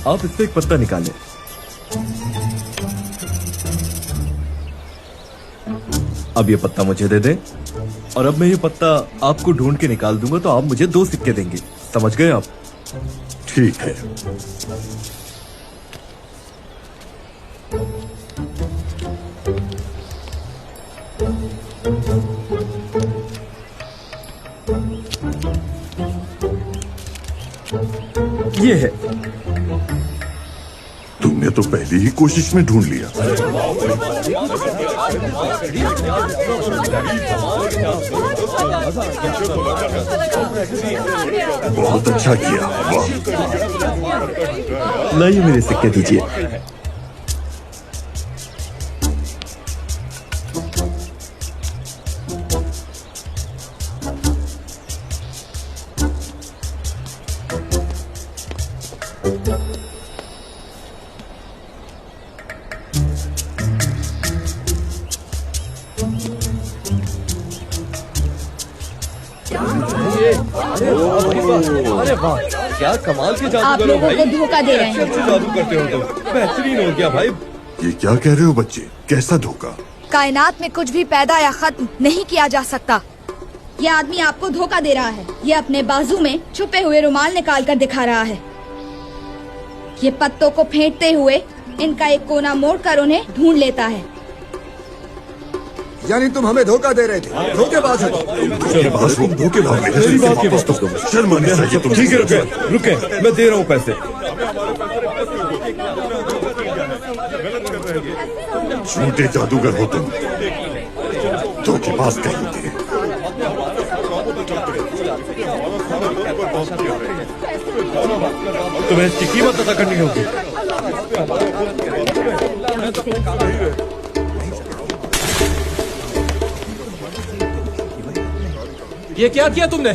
आप इससे एक पत्ता निकालें। अब ये पत्ता मुझे दे दें और अब मैं ये पत्ता आपको ढूंढ के निकाल दूंगा तो आप मुझे 2 सिक्के देंगे। समझ गए आप? ठीक है। ये है। तुमने तो पहली ही कोशिश में ढूंढ लिया। बहुत अच्छा किया, वाह। लाइए मेरे सिक्के दीजिए। अरे वाह, क्या कमाल के जादूगर आप हो लोगों भाई। को धोखा दे रहे हैं। कैसे जादू करते हो तुम? बेहतरीन हो गया भाई। ये क्या कह रहे हो बच्चे? कैसा धोखा? कायनात में कुछ भी पैदा या खत्म नहीं किया जा सकता। ये आदमी आपको धोखा दे रहा है। ये अपने बाजू में छुपे हुए रुमाल निकाल कर दिखा रहा है। ये पत्तों को फेंटते हुए इनका एक कोना मोड़ कर उन्हें ढूंढ लेता है। यानी तुम हमें धोखा दे रहे थे, धोखेबाज हो। धोखेबाज हो, धोखेबाज हो। मेरी बात की वापस बात दो। शर्म आनी चाहिए तुम। ठीक है, रुके रुके, मैं दे रहा हूँ पैसे। झूठे जादूगर हो तुम, धोखेबाज कहेंगे। तुम्हें इसकी कीमत अदा करनी होगी। ये क्या किया तुमने?